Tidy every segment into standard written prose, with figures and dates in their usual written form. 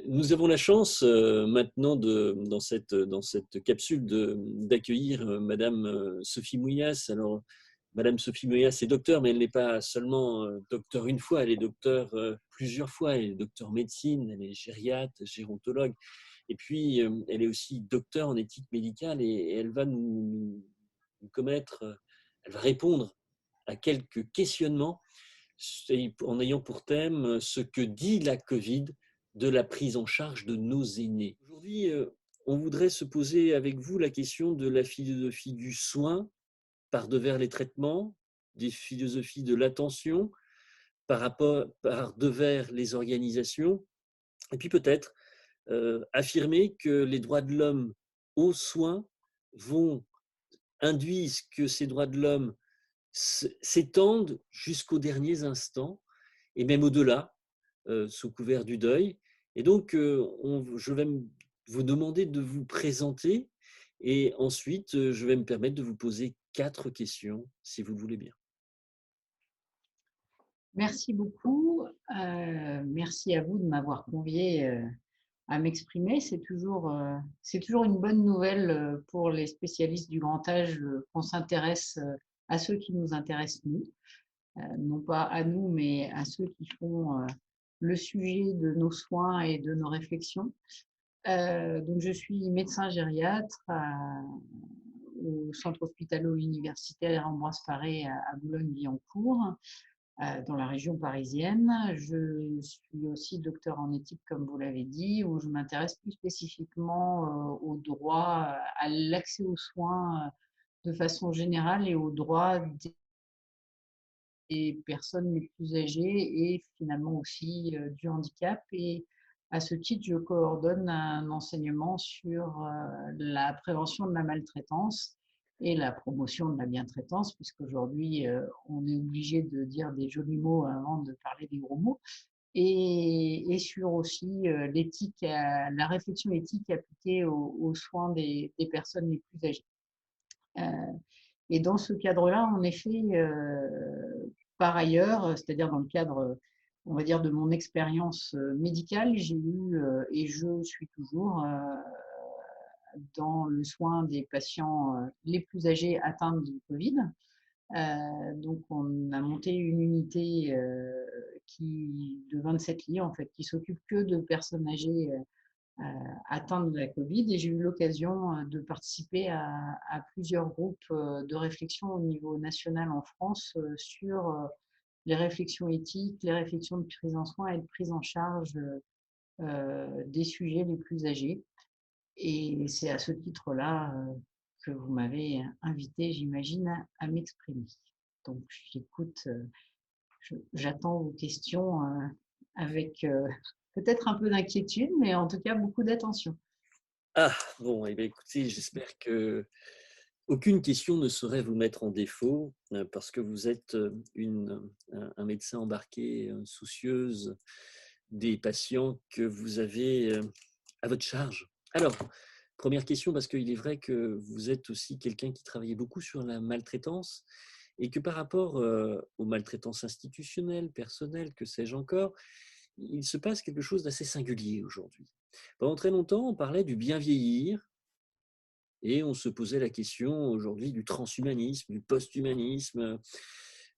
Nous avons la chance maintenant dans cette capsule d'accueillir Madame Sophie Mouillas. Alors, Madame Sophie Mouillas est docteur, mais elle n'est pas seulement docteur une fois, elle est docteur plusieurs fois. Elle est docteur médecine, elle est gériatre, gérontologue. Et puis, elle est aussi docteur en éthique médicale et elle va nous commettre, elle va répondre à quelques questionnements en ayant pour thème ce que dit la Covid de la prise en charge de nos aînés. Aujourd'hui, on voudrait se poser avec vous la question de la philosophie du soin par devers les traitements, des philosophies de l'attention par devers les organisations, et puis peut-être affirmer que les droits de l'homme aux soins induisent que ces droits de l'homme s'étendent jusqu'aux derniers instants et même au-delà, sous couvert du deuil. Et donc, je vais vous demander de vous présenter et ensuite, je vais me permettre de vous poser 4 questions, si vous le voulez bien. Merci beaucoup. Merci à vous de m'avoir convié à m'exprimer. C'est toujours une bonne nouvelle pour les spécialistes du grand âge qu'on s'intéresse à ceux qui nous intéressent nous. Non pas à nous, mais à ceux qui font le sujet de nos soins et de nos réflexions. Donc, je suis médecin gériatre au centre hospitalo-universitaire Ambroise Paré à Boulogne-Billancourt, dans la région parisienne. Je suis aussi docteur en éthique, comme vous l'avez dit, où je m'intéresse plus spécifiquement au droit, à l'accès aux soins de façon générale et aux droits des personnes les plus âgées et finalement aussi du handicap. Et à ce titre, je coordonne un enseignement sur la prévention de la maltraitance et la promotion de la bientraitance, puisqu'aujourd'hui, on est obligé de dire des jolis mots avant de parler des gros mots, et sur aussi l'éthique, la réflexion éthique appliquée aux soins des personnes les plus âgées. Et dans ce cadre-là, en effet, par ailleurs, c'est-à-dire dans le cadre, on va dire, de mon expérience médicale, j'ai eu et je suis toujours dans le soin des patients les plus âgés atteints du Covid. Donc, on a monté une unité de 27 lits, en fait, qui s'occupe que de personnes âgées atteintes de la Covid. Et j'ai eu l'occasion de participer à plusieurs groupes de réflexion au niveau national en France sur les réflexions éthiques, les réflexions de prise en soin et de prise en charge des sujets les plus âgés. Et c'est à ce titre-là que vous m'avez invité, j'imagine, à m'exprimer. Donc, j'écoute, j'attends vos questions avec peut-être un peu d'inquiétude, mais en tout cas beaucoup d'attention. Ah! Bon, eh bien, écoutez, j'espère que aucune question ne saurait vous mettre en défaut, parce que vous êtes un médecin embarqué, soucieuse des patients que vous avez à votre charge. Alors, première question, parce qu'il est vrai que vous êtes aussi quelqu'un qui travaillait beaucoup sur la maltraitance et que par rapport aux maltraitances institutionnelles, personnelles, que sais-je encore, il se passe quelque chose d'assez singulier aujourd'hui. Pendant très longtemps, on parlait du bien vieillir et on se posait la question aujourd'hui du transhumanisme, du post-humanisme,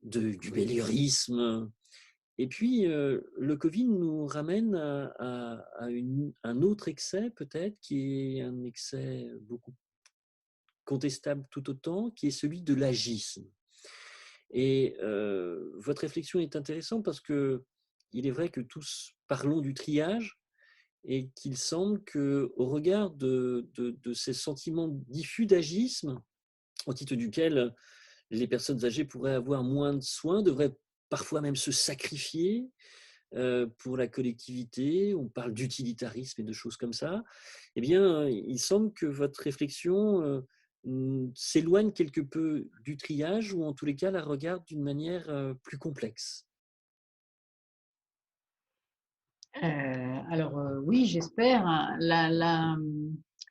du bellurisme. Et puis, le Covid nous ramène un autre excès peut-être, qui est un excès beaucoup contestable tout autant, qui est celui de l'agisme. Et votre réflexion est intéressante parce que il est vrai que tous parlons du triage et qu'il semble qu'au regard de ces sentiments diffus d'agisme, au titre duquel les personnes âgées pourraient avoir moins de soins, devraient parfois même se sacrifier pour la collectivité, on parle d'utilitarisme et de choses comme ça, eh bien, il semble que votre réflexion s'éloigne quelque peu du triage ou en tous les cas la regarde d'une manière plus complexe. Alors oui, j'espère, hein.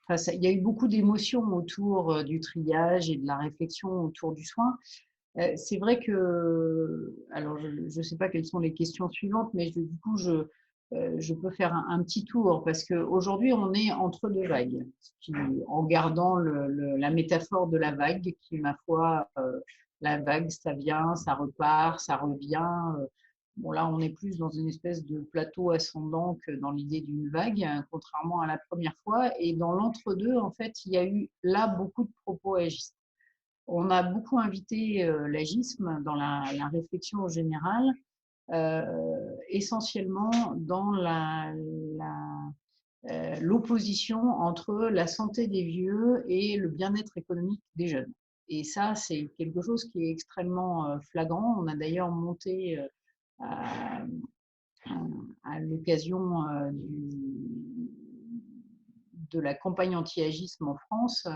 Enfin, il y a eu beaucoup d'émotions autour du triage et de la réflexion autour du soin. C'est vrai que, alors je ne sais pas quelles sont les questions suivantes, mais du coup, je peux faire un petit tour parce qu'aujourd'hui, on est entre deux vagues, en gardant la métaphore de la vague qui, ma foi, la vague, ça vient, ça repart, ça revient. Bon, là, on est plus dans une espèce de plateau ascendant que dans l'idée d'une vague, contrairement à la première fois. Et dans l'entre-deux, en fait, il y a eu là beaucoup de propos agistes. On a beaucoup invité l'agisme dans la réflexion générale, essentiellement dans l'opposition entre la santé des vieux et le bien-être économique des jeunes. Et ça, c'est quelque chose qui est extrêmement flagrant. On a d'ailleurs monté à, à l'occasion de la campagne anti-agisme en France,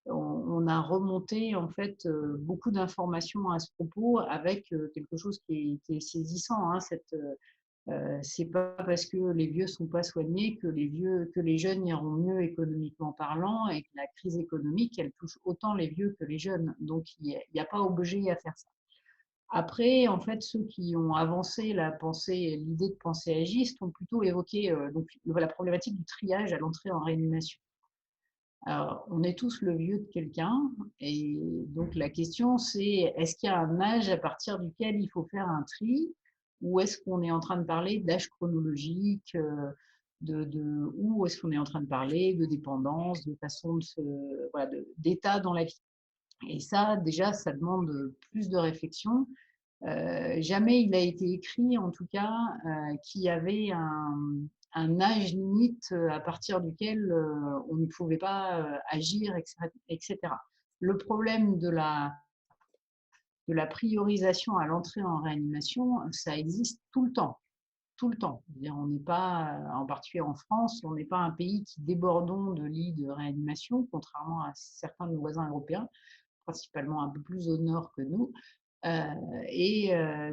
on a remonté en fait beaucoup d'informations à ce propos avec quelque chose qui est saisissant. Hein, c'est pas parce que les vieux sont pas soignés que les jeunes iront mieux économiquement parlant, et que la crise économique, elle touche autant les vieux que les jeunes. Donc il n'y a pas obligé à faire ça. Après, en fait, ceux qui ont avancé l'idée de pensée agiste ont plutôt évoqué donc, la problématique du triage à l'entrée en réanimation. Alors, on est tous le vieux de quelqu'un, et donc la question c'est, est-ce qu'il y a un âge à partir duquel il faut faire un tri, ou est-ce qu'on est en train de parler d'âge chronologique, ou est-ce qu'on est en train de parler de dépendance, de façon voilà, d'état dans la vie. Et ça, déjà, ça demande plus de réflexion. Jamais il a été écrit, en tout cas, qu'il y avait un âge limite à partir duquel on ne pouvait pas agir, etc. Le problème de la priorisation à l'entrée en réanimation, ça existe tout le temps. Tout le temps. On n'est pas, en particulier en France, on n'est pas un pays qui débordons de lits de réanimation, contrairement à certains de nos voisins européens, principalement un peu plus au nord que nous.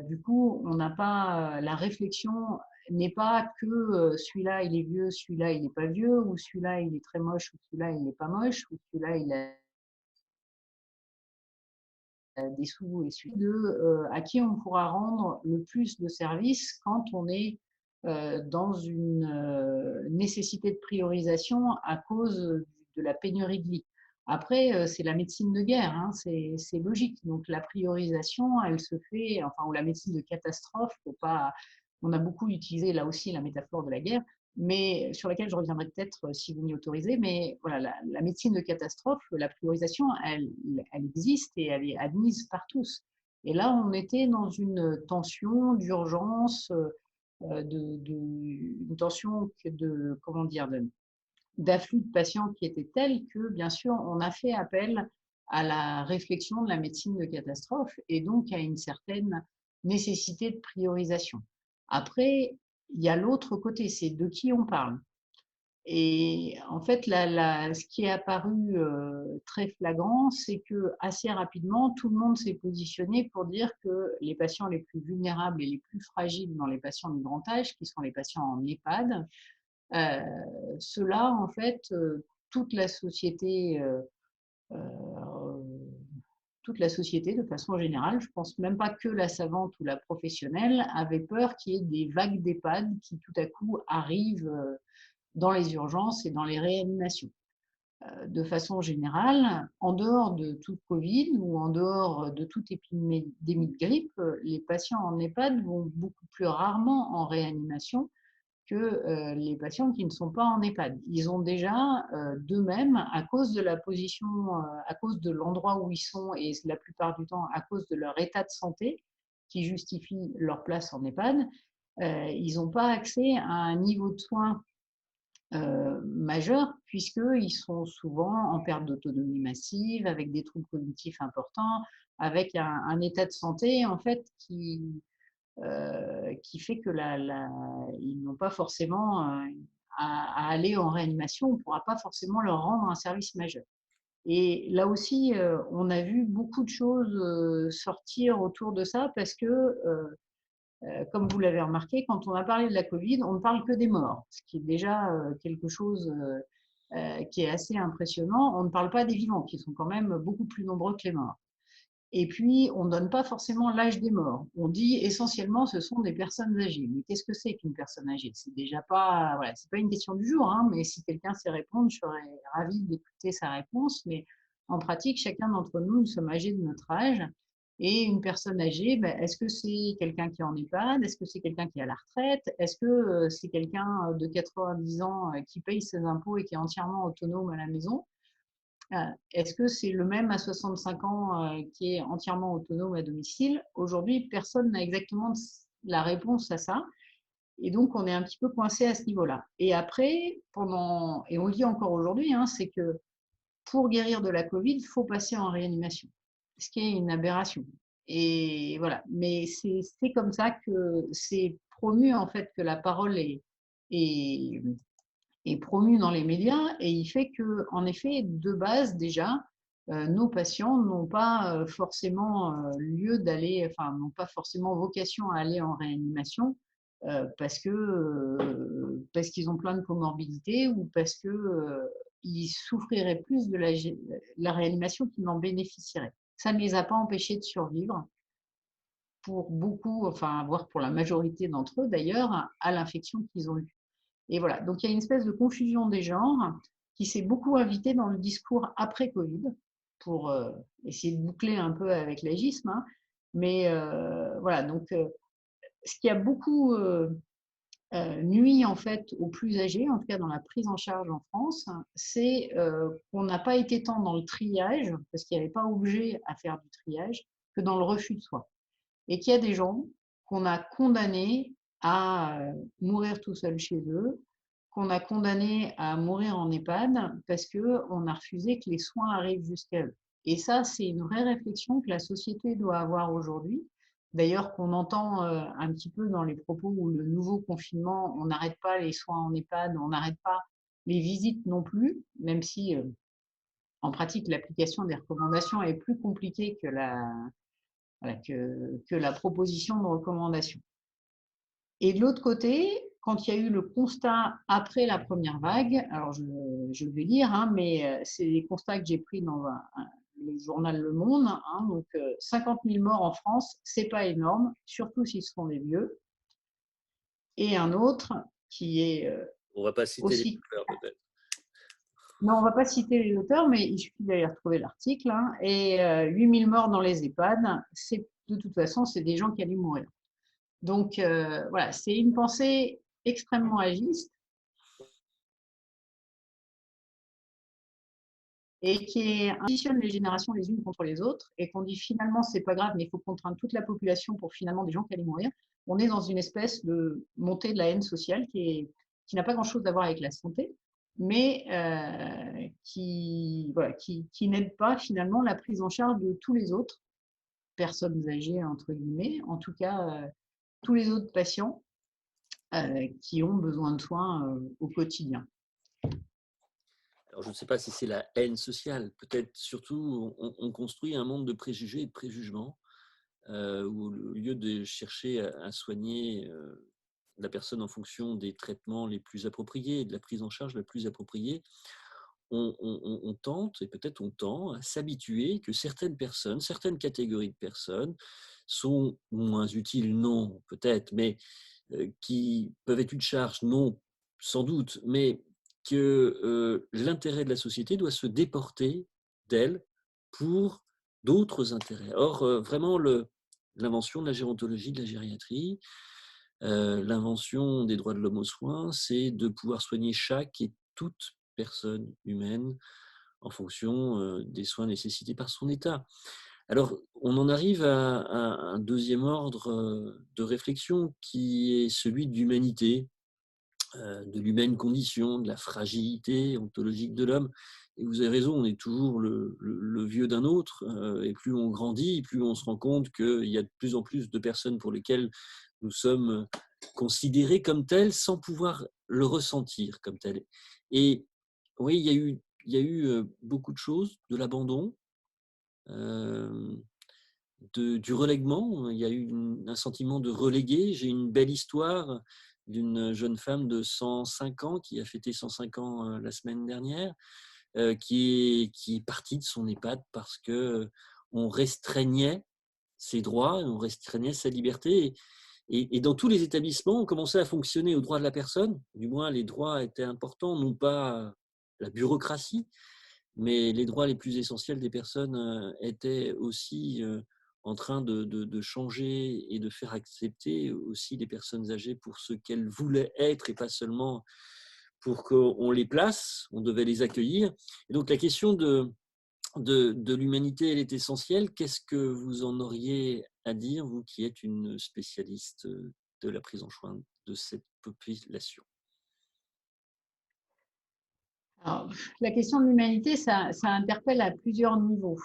Du coup, on n'a pas la réflexion n'est pas que celui-là il est vieux, celui-là il n'est pas vieux, ou celui-là il est très moche, ou celui-là il n'est pas moche, ou celui-là il a des sous, et celui à qui on pourra rendre le plus de services quand on est dans une nécessité de priorisation à cause de la pénurie de lits. Après, c'est la médecine de guerre, hein, c'est logique. Donc la priorisation, elle se fait, enfin, ou la médecine de catastrophe, faut pas, on a beaucoup utilisé là aussi la métaphore de la guerre, mais sur laquelle je reviendrai peut-être si vous m'y autorisez. Mais voilà, la médecine de catastrophe, la priorisation, elle existe et elle est admise par tous. Et là, on était dans une tension d'urgence, une tension comment dire, d'afflux de patients qui était telle que, bien sûr, on a fait appel à la réflexion de la médecine de catastrophe, et donc à une certaine nécessité de priorisation. Après, il y a l'autre côté, c'est de qui on parle. Et en fait, ce qui est apparu très flagrant, c'est que assez rapidement, tout le monde s'est positionné pour dire que les patients les plus vulnérables et les plus fragiles dans les patients de grand âge, qui sont les patients en EHPAD, ceux-là, en fait, euh, toute la société de façon générale, je pense même pas que la savante ou la professionnelle, avait peur qu'il y ait des vagues d'EHPAD qui tout à coup arrivent dans les urgences et dans les réanimations. De façon générale, en dehors de toute Covid ou en dehors de toute épidémie de grippe, les patients en EHPAD vont beaucoup plus rarement en réanimation que les patients qui ne sont pas en EHPAD. Ils ont déjà d'eux-mêmes, à cause de la position, à cause de l'endroit où ils sont, et la plupart du temps à cause de leur état de santé qui justifie leur place en EHPAD, ils n'ont pas accès à un niveau de soins majeur, puisqu'ils sont souvent en perte d'autonomie massive, avec des troubles cognitifs importants, avec un état de santé en fait qui fait que ils n'ont pas forcément à aller en réanimation. On ne pourra pas forcément leur rendre un service majeur. Et là aussi, on a vu beaucoup de choses sortir autour de ça, parce que comme vous l'avez remarqué, quand on a parlé de la Covid, on ne parle que des morts, ce qui est déjà quelque chose qui est assez impressionnant. On ne parle pas des vivants, qui sont quand même beaucoup plus nombreux que les morts. Et puis, on ne donne pas forcément l'âge des morts. On dit essentiellement ce sont des personnes âgées. Mais qu'est-ce que c'est qu'une personne âgée? C'est déjà pas, voilà, c'est pas une question du jour, hein, mais si quelqu'un sait répondre, je serais ravie d'écouter sa réponse. Mais en pratique, chacun d'entre nous, nous sommes âgés de notre âge. Et une personne âgée, ben, est-ce que c'est quelqu'un qui est en EHPAD? Est-ce que c'est quelqu'un qui est à la retraite? Est-ce que c'est quelqu'un de 90 ans qui paye ses impôts et qui est entièrement autonome à la maison? Est-ce que c'est le même à 65 ans qui est entièrement autonome à domicile? Aujourd'hui, personne n'a exactement la réponse à ça. Et donc, on est un petit peu coincé à ce niveau-là. Et après, et on le dit encore aujourd'hui, hein, c'est que pour guérir de la Covid, il faut passer en réanimation, ce qui est une aberration. Et voilà. Mais c'est comme ça que c'est promu, en fait, que la parole est, est promu dans les médias, et il fait que, en effet, de base déjà, nos patients n'ont pas forcément lieu d'aller, enfin, n'ont pas forcément vocation à aller en réanimation parce qu'ils ont plein de comorbidités ou parce que ils souffriraient plus de la réanimation qu'ils n'en bénéficieraient. Ça ne les a pas empêchés de survivre pour beaucoup, enfin, voire pour la majorité d'entre eux d'ailleurs, à l'infection qu'ils ont eue. Et voilà, donc il y a une espèce de confusion des genres qui s'est beaucoup invitée dans le discours après Covid pour essayer de boucler un peu avec l'agisme. Hein. Mais voilà, donc ce qui a beaucoup nuit en fait aux plus âgés, en tout cas dans la prise en charge en France, c'est qu'on n'a pas été tant dans le triage, parce qu'il n'y avait pas objet à faire du triage, que dans le refus de soi. Et qu'il y a des gens qu'on a condamnés à mourir tout seuls chez eux, qu'on a condamnés à mourir en EHPAD parce qu'on a refusé que les soins arrivent jusqu'à eux. Et ça, c'est une vraie réflexion que la société doit avoir aujourd'hui. D'ailleurs, qu'on entend un petit peu dans les propos où le nouveau confinement, on n'arrête pas les soins en EHPAD, on n'arrête pas les visites non plus, même si en pratique, l'application des recommandations est plus compliquée que voilà, que la proposition de recommandation. Et de l'autre côté, quand il y a eu le constat après la première vague, alors je vais lire, hein, mais c'est les constats que j'ai pris dans le journal Le Monde. Hein, donc 50 000 morts en France, c'est pas énorme, surtout s'ils sont des vieux. Et un autre qui est On ne va pas citer les aussi. couleurs peut-être. Non, on ne va pas citer les auteurs, mais il suffit d'aller retrouver l'article. Hein, et 8 000 morts dans les EHPAD, de toute façon, c'est des gens qui allaient mourir. Donc voilà, c'est une pensée extrêmement agiste et qui additionne les générations les unes contre les autres et qu'on dit finalement c'est pas grave, mais il faut contraindre toute la population pour finalement des gens qui allaient mourir. On est dans une espèce de montée de la haine sociale qui n'a pas grand-chose à voir avec la santé, mais voilà, qui n'aide pas finalement la prise en charge de tous les autres personnes âgées, entre guillemets, en tout cas tous les autres patients qui ont besoin de soins au quotidien. Alors, je ne sais pas si c'est la haine sociale, peut-être surtout on construit un monde de préjugés et de préjugements où au lieu de chercher à soigner la personne en fonction des traitements les plus appropriés, de la prise en charge la plus appropriée, on tente, et peut-être on tend à s'habituer que certaines personnes, certaines catégories de personnes sont moins utiles, non, peut-être, mais qui peuvent être une charge, non, sans doute, mais que l'intérêt de la société doit se déporter d'elle pour d'autres intérêts. Or, vraiment, l'invention de la gérontologie, de la gériatrie, l'invention des droits de l'homme aux soins, c'est de pouvoir soigner chaque et toute personne humaine en fonction des soins nécessités par son état. Alors, on en arrive à un deuxième ordre de réflexion qui est celui de l'humanité, de l'humaine condition, de la fragilité ontologique de l'homme. Et vous avez raison, on est toujours le vieux d'un autre, et plus on grandit, plus on se rend compte qu'il y a de plus en plus de personnes pour lesquelles nous sommes considérés comme tels sans pouvoir le ressentir comme tel. Et oui, il y a eu beaucoup de choses, de l'abandon, euh, du relèguement. Il y a eu un sentiment de relégué. J'ai une belle histoire d'une jeune femme de 105 ans qui a fêté 105 ans la semaine dernière, qui est partie de son EHPAD parce que on restreignait ses droits, on restreignait sa liberté. Et dans tous les établissements, on commençait à fonctionner aux droits de la personne. Du moins, les droits étaient importants, non pas la bureaucratie, mais les droits les plus essentiels des personnes étaient aussi en train de changer et de faire accepter aussi les personnes âgées pour ce qu'elles voulaient être et pas seulement pour qu'on les place, on devait les accueillir. Et donc la question de l'humanité, elle est essentielle. Qu'est-ce que vous en auriez à dire, vous qui êtes une spécialiste de la prise en charge de cette population? Alors, la question de l'humanité, ça interpelle à plusieurs niveaux.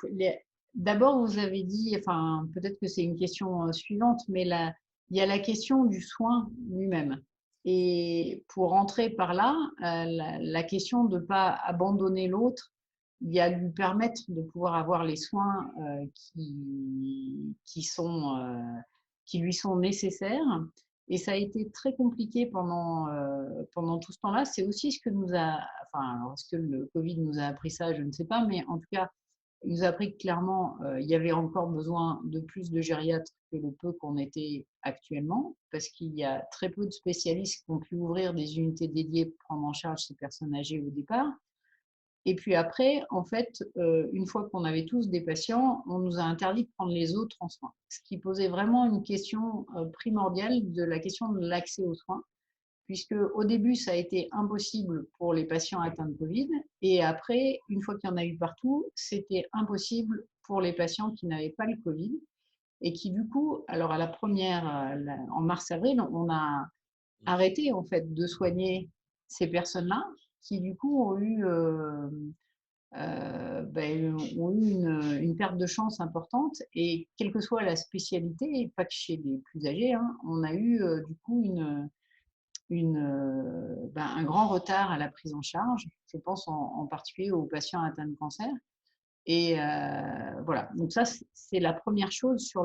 D'abord, vous avez dit, enfin, peut-être que c'est une question suivante, mais il y a la question du soin lui-même. Et pour rentrer par là, la question de ne pas abandonner l'autre, il y a lui permettre de pouvoir avoir les soins qui lui sont nécessaires. Et ça a été très compliqué pendant tout ce temps-là. C'est aussi ce que nous a, enfin, est-ce que le Covid nous a appris ça, je ne sais pas, mais en tout cas, il nous a appris que clairement, il y avait encore besoin de plus de gériatres que le peu qu'on était actuellement, parce qu'il y a très peu de spécialistes qui ont pu ouvrir des unités dédiées pour prendre en charge ces personnes âgées au départ. Et puis après, en fait, une fois qu'on avait tous des patients, on nous a interdit de prendre les autres en soins, ce qui posait vraiment une question primordiale de la question de l'accès aux soins, puisque au début, ça a été impossible pour les patients atteints de Covid, et après, une fois qu'il y en a eu partout, c'était impossible pour les patients qui n'avaient pas le Covid, et qui du coup, alors à la première, en mars-avril, on a arrêté en fait de soigner ces personnes-là, qui du coup ont eu une perte de chance importante. Et quelle que soit la spécialité, et pas que chez les plus âgés, hein, on a eu du coup un grand retard à la prise en charge. Je pense en particulier aux patients atteints de cancer. Et voilà, donc ça, c'est la première chose sur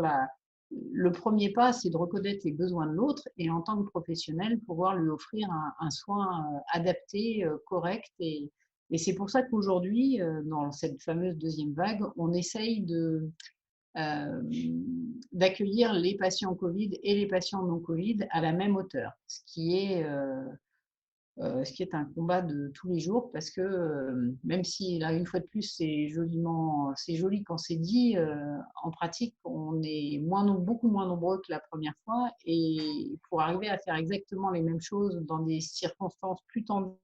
le premier pas, c'est de reconnaître les besoins de l'autre et en tant que professionnel, pouvoir lui offrir un soin adapté, correct. Et c'est pour ça qu'aujourd'hui, dans cette fameuse deuxième vague, on essaye euh, d'accueillir les patients Covid et les patients non Covid à la même hauteur, ce qui est un combat de tous les jours parce que même si là une fois de plus c'est joli quand c'est dit, en pratique on est beaucoup moins nombreux que la première fois et pour arriver à faire exactement les mêmes choses dans des circonstances plus tendues,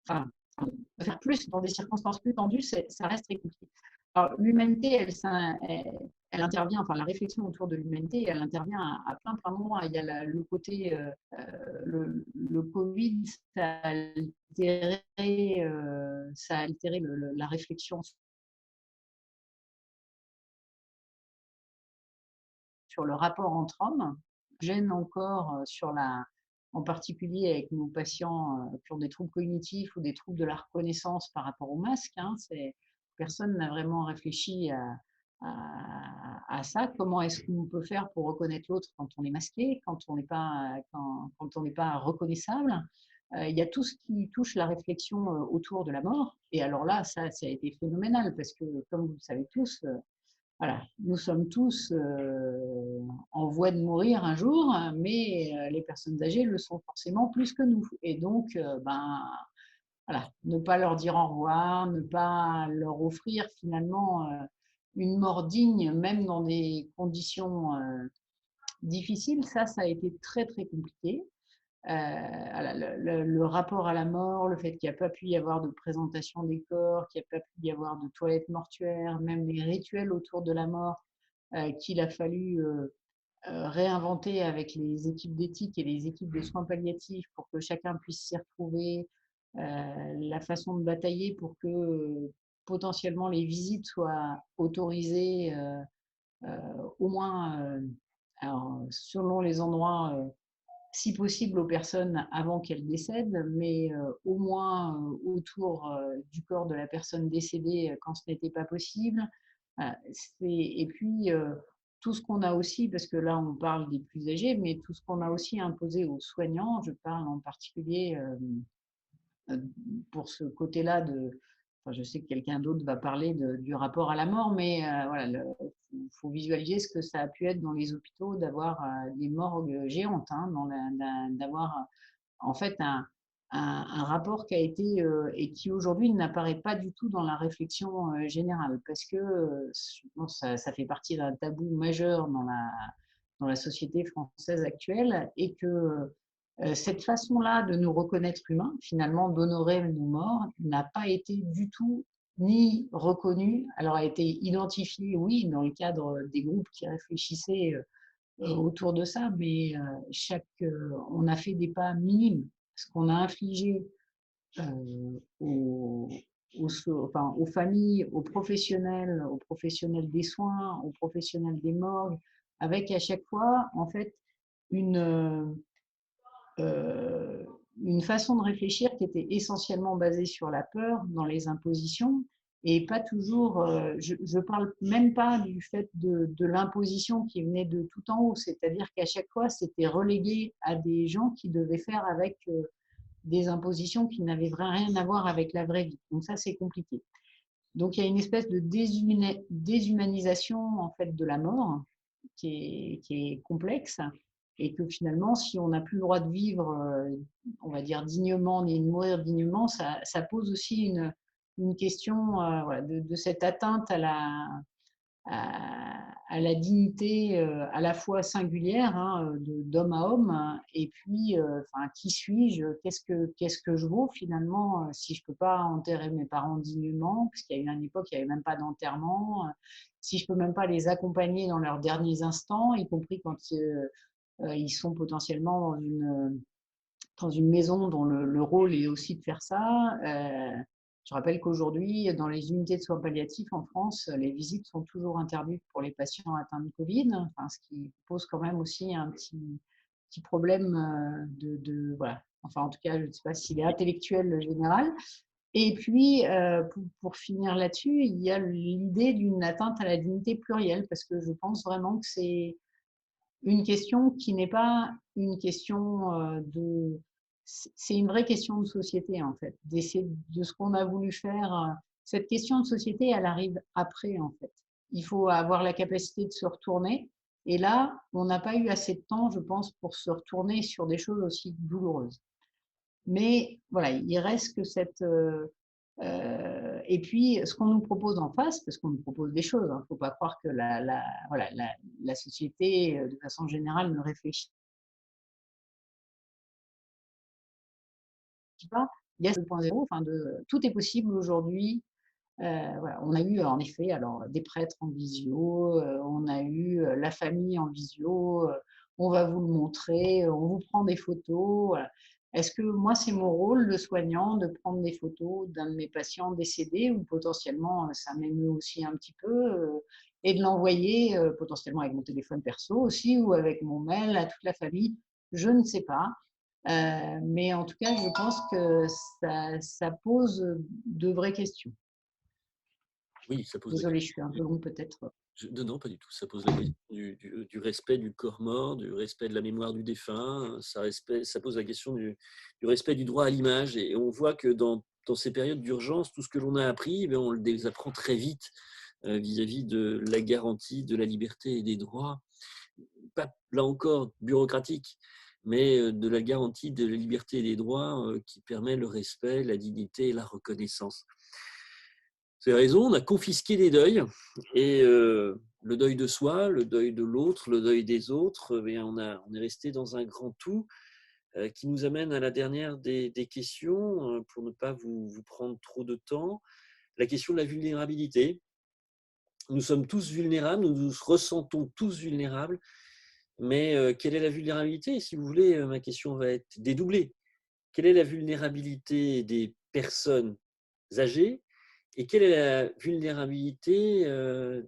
enfin faire plus dans des circonstances plus tendues, ça reste très compliqué. Alors, l'humanité, elle intervient, enfin la réflexion autour de l'humanité, elle intervient à plein d'endroits. Il y a le côté, le Covid, ça a altéré la réflexion sur le rapport entre hommes. Gêne encore en particulier avec nos patients qui ont des troubles cognitifs ou des troubles de la reconnaissance par rapport au masque. Hein, personne n'a vraiment réfléchi à ça. Comment est-ce qu'on peut faire pour reconnaître l'autre quand on est masqué, quand on n'est pas reconnaissable. Il y a tout ce qui touche la réflexion autour de la mort. Et alors là, ça a été phénoménal parce que, comme vous le savez tous, voilà, nous sommes tous en voie de mourir un jour, mais les personnes âgées le sont forcément plus que nous. Et donc, voilà, ne pas leur dire au revoir, ne pas leur offrir finalement une mort digne, même dans des conditions difficiles, ça a été très très compliqué. Voilà, le rapport à la mort, le fait qu'il n'y a pas pu y avoir de présentation des corps, qu'il n'y a pas pu y avoir de toilettes mortuaires, même les rituels autour de la mort qu'il a fallu réinventer avec les équipes d'éthique et les équipes de soins palliatifs pour que chacun puisse s'y retrouver, la façon de batailler pour que potentiellement les visites soient autorisées au moins, alors, selon les endroits, si possible aux personnes avant qu'elles décèdent, mais au moins autour du corps de la personne décédée quand ce n'était pas possible. Et puis, tout ce qu'on a aussi, parce que là on parle des plus âgés, mais tout ce qu'on a aussi imposé aux soignants, je parle en particulier pour ce côté-là enfin, je sais que quelqu'un d'autre va parler du rapport à la mort, mais voilà, il faut visualiser ce que ça a pu être dans les hôpitaux d'avoir des morgues géantes, hein, d'avoir en fait un rapport qui a été et qui aujourd'hui n'apparaît pas du tout dans la réflexion générale, parce que bon, ça fait partie d'un tabou majeur dans la société française actuelle, et que cette façon-là de nous reconnaître humains, finalement d'honorer nos morts, n'a pas été du tout ni reconnue. Alors, a été identifiée, oui, dans le cadre des groupes qui réfléchissaient autour de ça, mais on a fait des pas minimes. Ce qu'on a infligé aux, enfin, aux familles, aux professionnels des soins, aux professionnels des morgues, avec à chaque fois, en fait, une, euh, une façon de réfléchir qui était essentiellement basée sur la peur dans les impositions et pas toujours, je ne parle même pas du fait de l'imposition qui venait de tout en haut, c'est-à-dire qu'à chaque fois, c'était relégué à des gens qui devaient faire avec des impositions qui n'avaient rien à voir avec la vraie vie. Donc ça, c'est compliqué. Donc il y a une espèce de déshumanisation en fait de la mort qui est complexe et que finalement, si on n'a plus le droit de vivre, on va dire dignement, ni de mourir dignement, ça pose aussi une question voilà, de cette atteinte à la dignité à la fois singulière, hein, d'homme à homme, hein, et puis enfin, qui suis-je, qu'est-ce que je vaux finalement si je ne peux pas enterrer mes parents dignement, parce qu'il y a eu une époque, il n'y avait même pas d'enterrement, si je ne peux même pas les accompagner dans leurs derniers instants, y compris quand ils sont potentiellement dans une maison dont le rôle est aussi de faire ça. Je rappelle qu'aujourd'hui, dans les unités de soins palliatifs en France, les visites sont toujours interdites pour les patients atteints de Covid, enfin, ce qui pose quand même aussi un petit problème voilà. Enfin, en tout cas, je ne sais pas s'il est intellectuel général. Et puis, pour finir là-dessus, il y a l'idée d'une atteinte à la dignité plurielle, parce que je pense vraiment que c'est une question qui n'est pas une question de... C'est une vraie question de société, en fait, d'essayer de ce qu'on a voulu faire. Cette question de société, elle arrive après, en fait. Il faut avoir la capacité de se retourner. Et là, on n'a pas eu assez de temps, je pense, pour se retourner sur des choses aussi douloureuses. Mais voilà, il reste que et puis, ce qu'on nous propose en face, parce qu'on nous propose des choses, il ne faut pas croire que voilà, la société, de façon générale, ne réfléchit pas. Il y a ce point zéro, enfin tout est possible aujourd'hui. Voilà, on a eu en effet alors des prêtres en visio, on a eu la famille en visio, on va vous le montrer, on vous prend des photos. Voilà. Est-ce que moi, c'est mon rôle de soignant de prendre des photos d'un de mes patients décédés ou potentiellement, ça m'émeut aussi un petit peu, et de l'envoyer potentiellement avec mon téléphone perso aussi ou avec mon mail à toute la famille? Je ne sais pas. Mais en tout cas, je pense que ça pose de vraies questions. Oui, ça pose la Désolée, je question. suis un peu long peut-être. Non, non, pas du tout. Ça pose la question du respect du corps mort, du respect de la mémoire du défunt. Ça pose la question du respect du droit à l'image. Et on voit que dans ces périodes d'urgence, tout ce que l'on a appris, on le désapprend très vite vis-à-vis de la garantie de la liberté et des droits. Pas, là encore, bureaucratique, mais de la garantie de la liberté et des droits qui permet le respect, la dignité et la reconnaissance. Vous avez raison, on a confisqué les deuils et le deuil de soi, le deuil de l'autre, le deuil des autres, mais on est resté dans un grand tout qui nous amène à la dernière des questions pour ne pas vous prendre trop de temps. La question de la vulnérabilité. Nous sommes tous vulnérables, nous nous ressentons tous vulnérables, mais quelle est la vulnérabilité? Si vous voulez, ma question va être dédoublée. Quelle est la vulnérabilité des personnes âgées et quelle est la vulnérabilité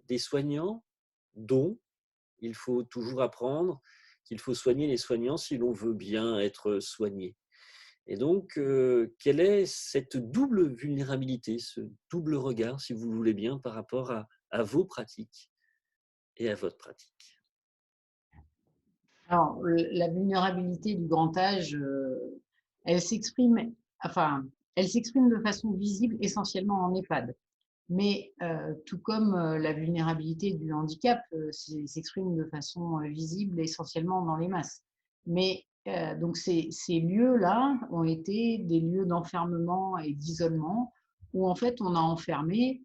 des soignants dont il faut toujours apprendre qu'il faut soigner les soignants si l'on veut bien être soigné. Et donc, quelle est cette double vulnérabilité, ce double regard, si vous voulez bien, par rapport à vos pratiques et à votre pratique? Alors, la vulnérabilité du grand âge, elle s'exprime, enfin, elle s'exprime de façon visible essentiellement en EHPAD. Mais tout comme la vulnérabilité du handicap s'exprime de façon visible essentiellement dans les masses. Mais donc ces lieux-là ont été des lieux d'enfermement et d'isolement où en fait on a enfermé,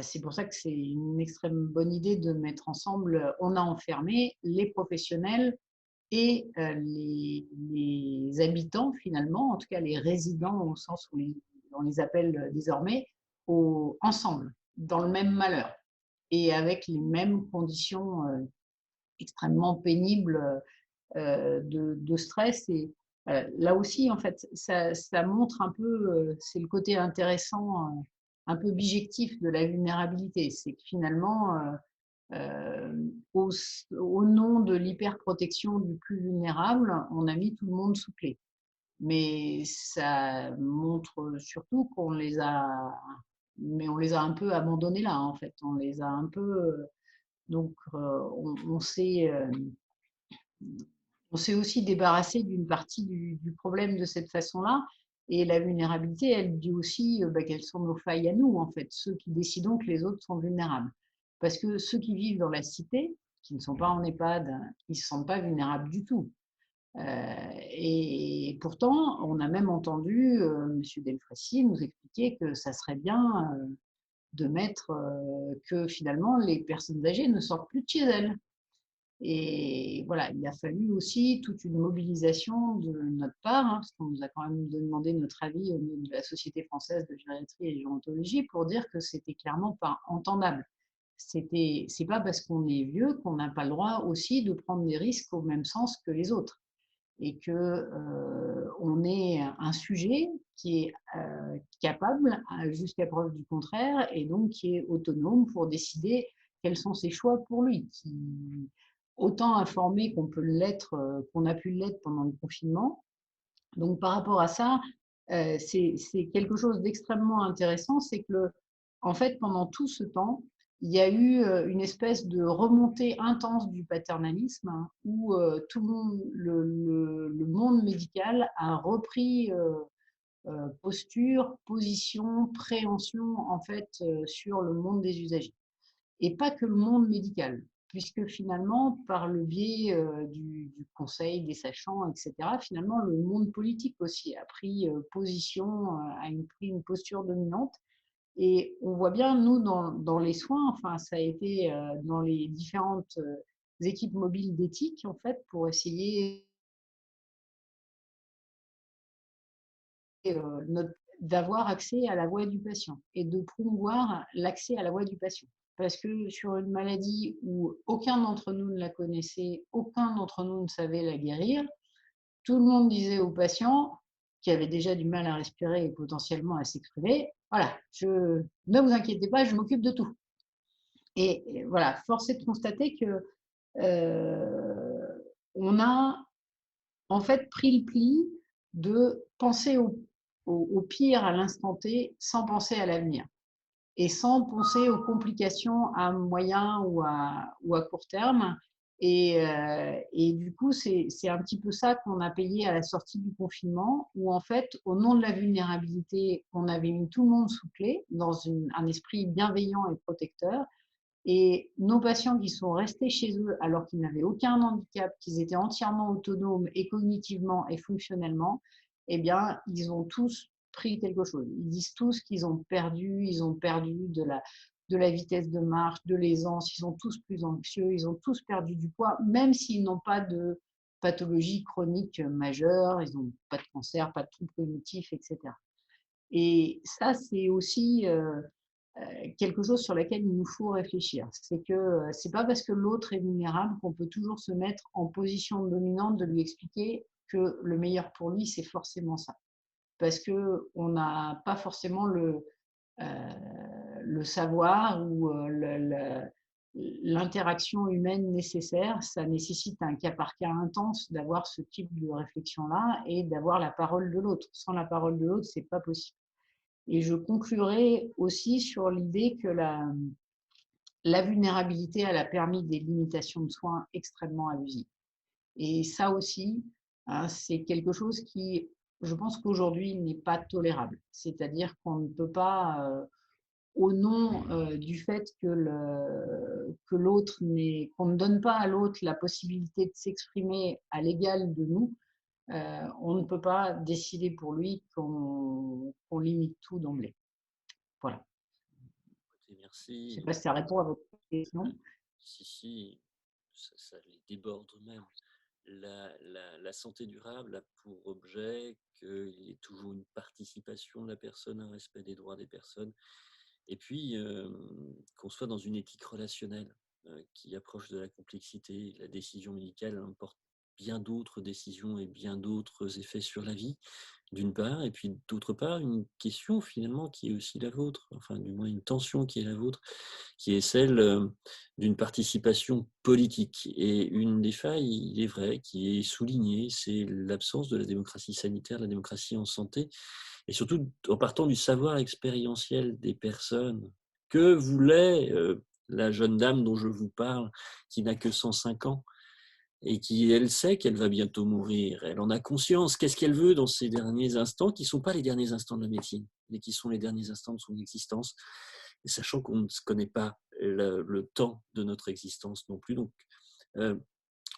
c'est pour ça que c'est une extrême bonne idée de mettre ensemble, on a enfermé les professionnels et les habitants finalement, en tout cas les résidents au sens où on les appelle désormais, ensemble, dans le même malheur et avec les mêmes conditions extrêmement pénibles de stress. Et là aussi, en fait, ça montre un peu, c'est le côté intéressant, un peu bijectif de la vulnérabilité. C'est que finalement, au, au nom de l'hyperprotection du plus vulnérable, on a mis tout le monde sous clé. Mais ça montre surtout mais on les a un peu abandonnés là, en fait. On les a un peu, donc on s'est aussi débarrassé d'une partie du problème de cette façon-là. Et la vulnérabilité, elle dit aussi quelles sont nos failles à nous, en fait, ceux qui décident que les autres sont vulnérables. Parce que ceux qui vivent dans la cité, qui ne sont pas en EHPAD, ils ne se sentent pas vulnérables du tout. Et pourtant, on a même entendu M. Delfraissy nous expliquer que ça serait bien de mettre que finalement les personnes âgées ne sortent plus de chez elles. Et voilà, il a fallu aussi toute une mobilisation de notre part, hein, parce qu'on nous a quand même demandé notre avis au niveau de la Société française de gériatrie et de gérontologie pour dire que c'était clairement pas entendable. C'est pas parce qu'on est vieux qu'on n'a pas le droit aussi de prendre des risques au même sens que les autres. Et que on est un sujet qui est capable, jusqu'à preuve du contraire, et donc qui est autonome pour décider quels sont ses choix pour lui, qui autant informé qu'on peut l'être, qu'on a pu l'être pendant le confinement. Donc par rapport à ça, c'est quelque chose d'extrêmement intéressant, c'est que en fait pendant tout ce temps, il y a eu une espèce de remontée intense du paternalisme hein, où tout le monde médical a repris posture, position, préhension en fait sur le monde des usagers et pas que le monde médical, puisque finalement, par le biais du conseil, des sachants, etc., finalement, le monde politique aussi a pris position, pris une posture dominante. Et on voit bien, nous, dans les soins, enfin, ça a été dans les différentes équipes mobiles d'éthique, en fait, pour essayer d'avoir accès à la voix du patient et de promouvoir l'accès à la voix du patient. Parce que sur une maladie où aucun d'entre nous ne la connaissait, aucun d'entre nous ne savait la guérir, tout le monde disait au patient qui avait déjà du mal à respirer et potentiellement à s'exprimer, voilà, ne vous inquiétez pas, je m'occupe de tout. Et voilà, force est de constater que on a en fait pris le pli de penser au pire à l'instant T sans penser à l'avenir et sans penser aux complications à moyen ou à court terme. Et du coup, c'est un petit peu ça qu'on a payé à la sortie du confinement, où en fait, au nom de la vulnérabilité, on avait mis tout le monde sous clé dans un esprit bienveillant et protecteur. Et nos patients qui sont restés chez eux alors qu'ils n'avaient aucun handicap, qu'ils étaient entièrement autonomes et cognitivement et fonctionnellement, eh bien, ils ont tous pris quelque chose. Ils disent tous qu'ils ils ont perdu de la vitesse de marche, de l'aisance, ils sont tous plus anxieux, ils ont tous perdu du poids, même s'ils n'ont pas de pathologie chronique majeure, ils n'ont pas de cancer, pas de troubles cognitifs, etc. Et ça, c'est aussi quelque chose sur laquelle il nous faut réfléchir. C'est que c'est pas parce que l'autre est vulnérable qu'on peut toujours se mettre en position dominante de lui expliquer que le meilleur pour lui, c'est forcément ça. Parce qu'on n'a pas forcément le savoir ou l'interaction humaine nécessaire. Ça nécessite un cas par cas intense d'avoir ce type de réflexion-là et d'avoir la parole de l'autre. Sans la parole de l'autre, c'est pas possible. Et je conclurai aussi sur l'idée que la vulnérabilité, elle a permis des limitations de soins extrêmement abusives. Et ça aussi, hein, c'est quelque chose qui je pense qu'aujourd'hui, il n'est pas tolérable. C'est-à-dire qu'on ne peut pas, au nom du fait que l'autre qu'on ne donne pas à l'autre la possibilité de s'exprimer à l'égal de nous, on ne peut pas décider pour lui qu'on limite tout d'emblée. Voilà. Je ne sais Merci. pas si ça répond à votre question. Si, ça les déborde même. La santé durable a pour objet qu'il y ait toujours une participation de la personne, un respect des droits des personnes, et puis qu'on soit dans une éthique relationnelle qui approche de la complexité. La décision médicale importe bien d'autres décisions et bien d'autres effets sur la vie, d'une part, et puis d'autre part, une question finalement qui est aussi la vôtre, enfin du moins une tension qui est la vôtre, qui est celle d'une participation politique. Et une des failles, il est vrai, qui est soulignée, c'est l'absence de la démocratie sanitaire, de la démocratie en santé, et surtout en partant du savoir expérientiel des personnes. Que voulait la jeune dame dont je vous parle, qui n'a que 105 ans, et qui, elle, sait qu'elle va bientôt mourir. Elle en a conscience. Qu'est-ce qu'elle veut dans ces derniers instants, qui ne sont pas les derniers instants de la médecine, mais qui sont les derniers instants de son existence, et sachant qu'on ne connaît pas le temps de notre existence non plus. Donc, euh,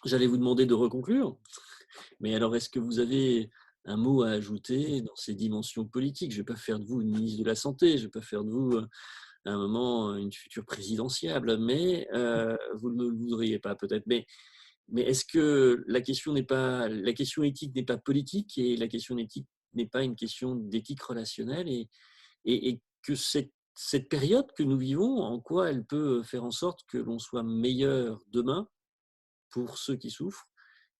j'allais vous demander de reconclure, mais alors est-ce que vous avez un mot à ajouter dans ces dimensions politiques? Je ne vais pas faire de vous une ministre de la Santé, je ne vais pas faire de vous à un moment une future présidentiable, mais vous ne le voudriez pas peut-être. Mais est-ce que la question éthique n'est pas politique, et la question éthique n'est pas une question d'éthique relationnelle, et que cette période que nous vivons, en quoi elle peut faire en sorte que l'on soit meilleur demain pour ceux qui souffrent,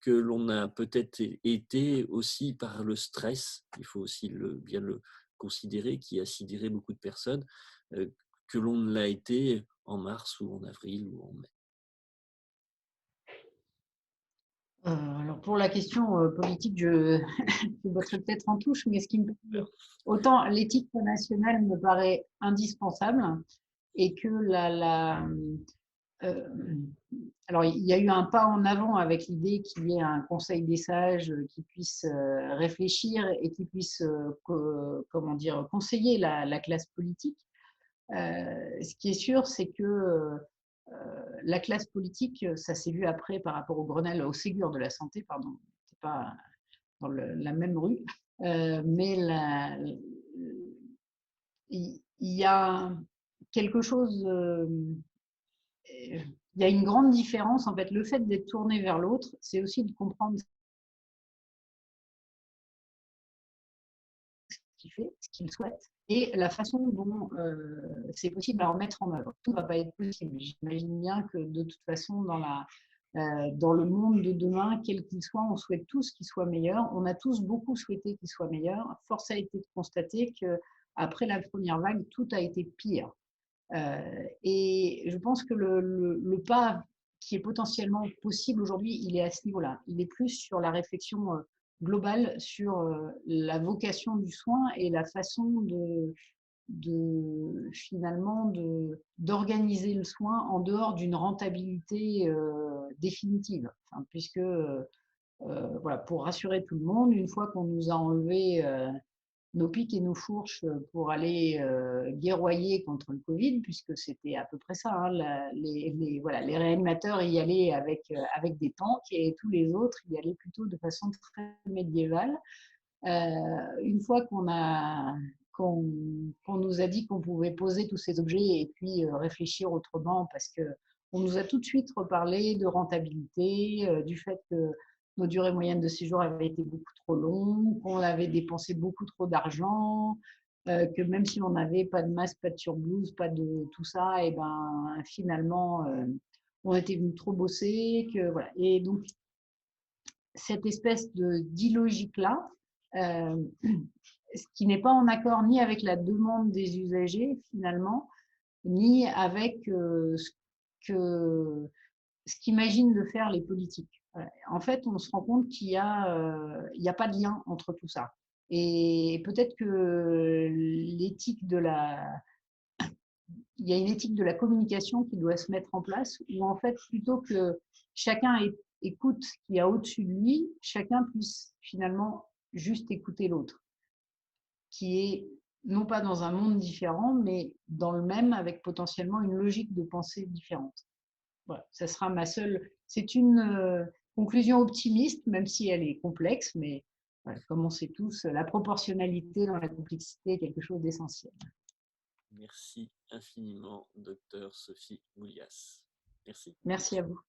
que l'on a peut-être été aussi par le stress, il faut aussi bien le considérer, qui a sidéré beaucoup de personnes, euh, que l'on ne l'a été en mars ou en avril ou en mai. Alors pour la question politique, je botterai peut-être en touche, mais autant l'éthique nationale me paraît indispensable et que euh, alors il y a eu un pas en avant avec l'idée qu'il y ait un conseil des sages qui puisse réfléchir et qui puisse comment dire, conseiller la classe politique. Ce qui est sûr, c'est que la classe politique, ça s'est vu après par rapport au Grenelle, au Ségur de la santé, pardon, c'est pas dans la même rue, mais il y a quelque chose, il y a une grande différence en fait. Le fait d'être tourné vers l'autre, c'est aussi de comprendre qu'il fait, ce qu'il souhaite, et la façon dont c'est possible à remettre en œuvre. Tout ne va pas être possible. J'imagine bien que de toute façon, dans le monde de demain, quel qu'il soit, on souhaite tous qu'il soit meilleur. On a tous beaucoup souhaité qu'il soit meilleur. Force a été de constater qu'après la première vague, tout a été pire. Et je pense que le pas qui est potentiellement possible aujourd'hui, il est à ce niveau-là. Il est plus sur la réflexion globale sur la vocation du soin et la façon finalement d'organiser le soin en dehors d'une rentabilité définitive. Enfin, puisque voilà, pour rassurer tout le monde, une fois qu'on nous a enlevé nos pics et nos fourches pour aller guerroyer contre le Covid, puisque c'était à peu près ça. Hein, voilà, les réanimateurs y allaient avec des tanks et tous les autres y allaient plutôt de façon très médiévale. Une fois qu'on nous a dit qu'on pouvait poser tous ces objets et puis réfléchir autrement, parce que on nous a tout de suite reparlé de rentabilité, du fait que nos durées moyennes de séjour avaient été beaucoup trop longues, qu'on avait dépensé beaucoup trop d'argent, que même si on n'avait pas de masque, pas de surblouse, pas de tout ça, et ben finalement on était venu trop bosser, que voilà. Et donc cette espèce d'illogique là, ce qui n'est pas en accord ni avec la demande des usagers finalement, ni avec ce qu'imaginent de faire les politiques. En fait, on se rend compte qu'il y a pas de lien entre tout ça. Et peut-être que il y a une éthique de la communication qui doit se mettre en place, où en fait, plutôt que chacun écoute ce qu'il y a au-dessus de lui, chacun puisse finalement juste écouter l'autre, qui est non pas dans un monde différent, mais dans le même, avec potentiellement une logique de pensée différente. Voilà, ça sera ma seule. C'est une conclusion optimiste, même si elle est complexe, mais voilà, comme on sait tous, la proportionnalité dans la complexité est quelque chose d'essentiel. Merci infiniment, docteur Sophie Moulias. Merci. Merci à vous.